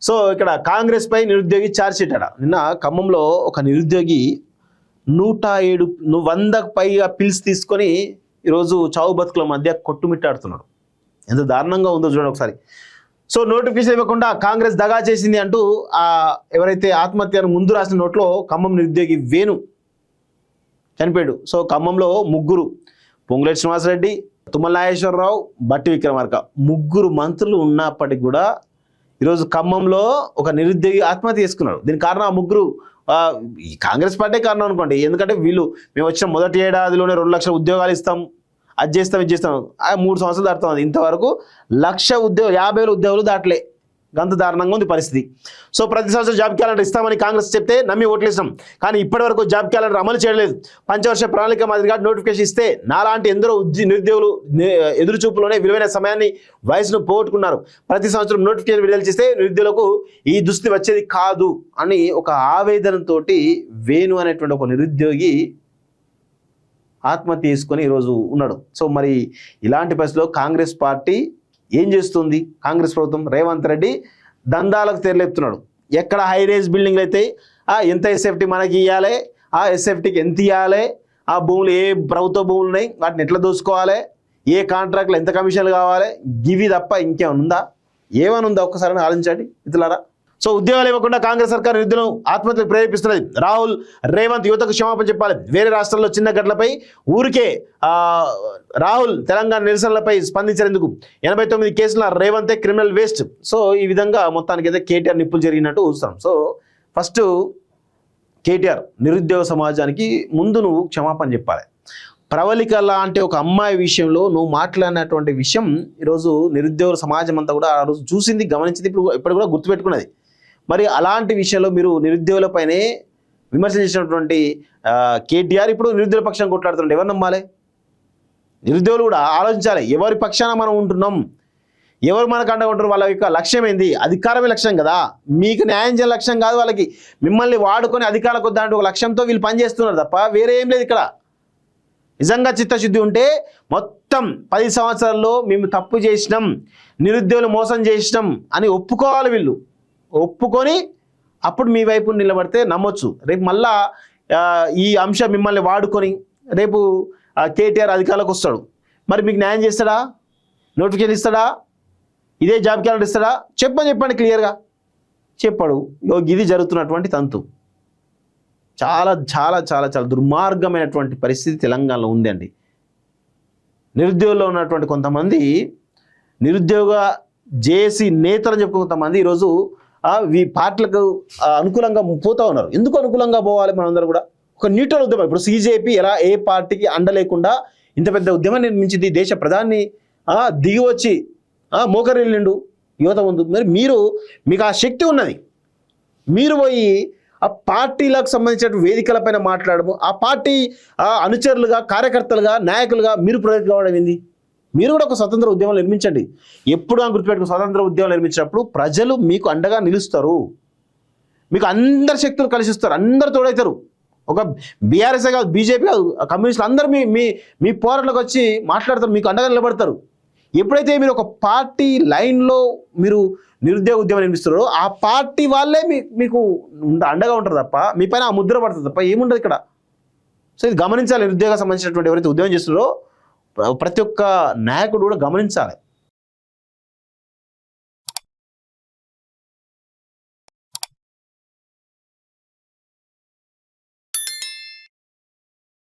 So ఇక్కడ కాంగ్రెస్ పై నిరుద్యోగి charge sheet అట. నిన్న ఖమ్మంలో ఒక నిరుద్యోగి 100కు పైగా పిల్స్ తీసుకొని ఈరోజు చావు బతుకుల మధ్య కొట్టుమిట్టాడుతున్నాడు. ఎంత దారుణంగా ఉందో చూడండి ఒకసారి. సో నోటిఫికేషన్ ఇవ్వకుండా కాంగ్రెస్ దగా చేసింది అంటూ ఎవరైతే ఆత్మహత్యను ముందు రాసిన నోట్లో ఖమ్మం నిరుద్యోగి వేణు చనిపోయాడు. సో ఖమ్మంలో ముగ్గురు, పొంగులేటి శ్రీనివాసరెడ్డి, తుమ్మల నాగేశ్వరరావు, బట్టి విక్రమార్క, ముగ్గురు మంత్రులు ఉన్నప్పటికీ కూడా ఈరోజు ఖమ్మంలో ఒక నిరుద్యోగి ఆత్మహత్య చేసుకున్నాడు. దీనికి కారణం ఆ ముగ్గురు ఈ కాంగ్రెస్ పార్టీ కారణం అనుకోండి. ఎందుకంటే మేము వచ్చిన మొదటి ఏడాదిలోనే 2 లక్షల ఉద్యోగాలు ఇస్తాం, అది చేస్తాం, ఇది చేస్తాం. 3 సంవత్సరాలు దాటుతుంది. ఇంతవరకు 1,50,000 ఉద్యోగాలు దాటలే. గంత దారుణంగా ఉంది పరిస్థితి. సో ప్రతి సంవత్సరం జాబ్ క్యాలెండర్ ఇస్తామని కాంగ్రెస్ చెప్తే నమ్మి ఓట్లేసాం. కానీ ఇప్పటి వరకు జాబ్ క్యాలెండర్ అమలు చేయలేదు. పంచవర్ష ప్రణాళిక మాదిరిగా నోటిఫికేషన్ ఇస్తే నాలాంటి ఎందరో నిరుద్యోగులు ఎదురుచూపులోనే విలువైన సమయాన్ని, వయసును పోగొట్టుకున్నారు. ప్రతి సంవత్సరం నోటిఫికేషన్ విడుదల చేస్తే నిరుద్యోగులకు ఈ దుస్థితి వచ్చేది కాదు అని ఒక ఆవేదనతో వేణు అనేటువంటి ఒక నిరుద్యోగి ఆత్మహత్య చేసుకొని ఈరోజు ఉన్నాడు. సో మరి ఇలాంటి పరిస్థితిలో కాంగ్రెస్ పార్టీ ఏం చేస్తుంది? కాంగ్రెస్ ప్రభుత్వం రేవంత్ రెడ్డి దందాలకు తెరలేపుతున్నాడు. ఎక్కడ హైరేజ్ బిల్డింగ్లు అయితే ఎంత ఎస్ఎఫ్టీ మనకి ఇవ్వాలి, ఆ ఎస్ఎఫ్టీకి ఎంత ఇవ్వాలి, ఆ భూములు ఏ ప్రభుత్వ భూములు ఉన్నాయి వాటిని ఎట్లా దోచుకోవాలి, ఏ కాంట్రాక్ట్లు ఎంత కమిషన్లు కావాలి, గివి తప్ప ఇంకేమైనా ఉందా? ఏమైనా ఉందా? ఒక్కసారి ఆలోచించండి మిత్రులారా. సో ఉద్యోగాలు ఇవ్వకుండా కాంగ్రెస్ సర్కార్ నిధులను ఆత్మహత్యకు ప్రేరేపిస్తున్నది. రాహుల్ రేవంత్ యువతకు క్షమాపణ చెప్పాలి. వేరే రాష్ట్రాల్లో చిన్న ఘటనలపై ఊరికే రాహుల్ తెలంగాణ నిరసనలపై స్పందించేందుకు 89 కేసుల రేవంతే క్రిమినల్ వేస్ట్. సో ఈ విధంగా మొత్తానికి అయితే కేటీఆర్ నిప్పులు జరిగినట్టు చూస్తాం. సో ఫస్ట్ కేటీఆర్ నిరుద్యోగ సమాజానికి ముందు నువ్వు క్షమాపణ చెప్పాలి. ప్రవళిక లాంటి ఒక అమ్మాయి విషయంలో నువ్వు మాట్లాడినటువంటి విషయం ఈరోజు నిరుద్యోగ సమాజం అంతా కూడా ఆ రోజు చూసింది, గమనించింది, ఇప్పుడు కూడా గుర్తుపెట్టుకున్నది. మరి అలాంటి విషయంలో మీరు నిరుద్యోగులపైనే విమర్శ చేసినటువంటి కేటీఆర్ ఇప్పుడు నిరుద్యోగ పక్షాన్ని కొట్లాడుతుంటే ఎవరు నమ్మాలి? నిరుద్యోగులు కూడా ఆలోచించాలి. ఎవరి పక్షాన మనం ఉంటున్నాం, ఎవరు మనకు అండగా ఉంటారు, వాళ్ళ యొక్క లక్ష్యం ఏంది? అధికారమే లక్ష్యం కదా. మీకు న్యాయం చేయాల లక్ష్యం కాదు. వాళ్ళకి మిమ్మల్ని వాడుకొని అధికారులకు వద్దంటే ఒక లక్ష్యంతో వీళ్ళు పనిచేస్తున్నారు తప్ప వేరే ఏం లేదు ఇక్కడ. నిజంగా చిత్తశుద్ధి ఉంటే మొత్తం 10 సంవత్సరాల్లో మేము తప్పు చేసినాం, నిరుద్యోగులు మోసం చేసినాం అని ఒప్పుకోవాలి. వీళ్ళు ఒప్పుకొని అప్పుడు మీ వైపు నిలబడితే నమ్మొచ్చు. రేపు మళ్ళా ఈ అంశం మిమ్మల్ని వాడుకొని రేపు కేటీఆర్ అధికారులకు వస్తాడు. మరి మీకు న్యాయం చేస్తాడా? నోటిఫికేషన్ ఇస్తాడా? ఇదే జాబ్ క్యాలెండర్ ఇస్తాడా? చెప్పండి క్లియర్గా. చెప్పాడు. ఇది జరుగుతున్నటువంటి తంతు చాలా చాలా చాలా చాలా దుర్మార్గమైనటువంటి పరిస్థితి తెలంగాణలో ఉంది అండి. నిరుద్యోగంలో ఉన్నటువంటి కొంతమంది నిరుద్యోగ జేఏసీ నేతలు చెప్పు కొంతమంది ఈరోజు ఈ పార్టీలకు అనుకూలంగా పోతూ ఉన్నారు. ఎందుకు అనుకూలంగా పోవాలి? మనందరూ కూడా ఒక న్యూట్రల్ ఉద్యమం. ఇప్పుడు సీజేపీ ఎలా ఏ పార్టీకి అండ లేకుండా ఇంత పెద్ద ఉద్యమం నిర్మించింది, దేశ ప్రధాని దిగి వచ్చి మోకరిల్లిండు యువత ముందు. మరి మీకు ఆ శక్తి ఉన్నది, మీరు పోయి ఆ పార్టీలకు సంబంధించిన వేదికలపైన మాట్లాడము, ఆ పార్టీ అనుచరులుగా, కార్యకర్తలుగా, నాయకులుగా మీరు ప్రొజెక్ట్ కావడం ఏంది? మీరు కూడా ఒక స్వతంత్ర ఉద్యమం నిర్మించండి. ఎప్పుడు గుర్తుపెట్టుకుని స్వతంత్ర ఉద్యమం నిర్మించినప్పుడు ప్రజలు మీకు అండగా నిలుస్తారు, మీకు అందరి శక్తులు కలిసిస్తారు, అందరు తోడవుతారు. ఒక బీఆర్ఎస్ కాదు, బీజేపీ కాదు, కమ్యూనిస్టులు అందరూ మీ పోరాటలకు వచ్చి మాట్లాడతారు, మీకు అండగా నిలబడతారు. ఎప్పుడైతే మీరు ఒక పార్టీ లైన్లో మీరు నిరుద్యోగ ఉద్యమం నిర్మిస్తున్నారో ఆ పార్టీ వాళ్ళే మీకు అండగా ఉంటారు తప్ప మీ పైన ఆ ముద్ర పడుతుంది తప్ప ఏముండదు ఇక్కడ. సో ఇది గమనించాలి. నిరుద్యోగం సంబంధించినటువంటి ఎవరైతే ఉద్యమం చేస్తున్నారో ప్రతి ఒక్క నాయకుడు కూడా గమనించాలి.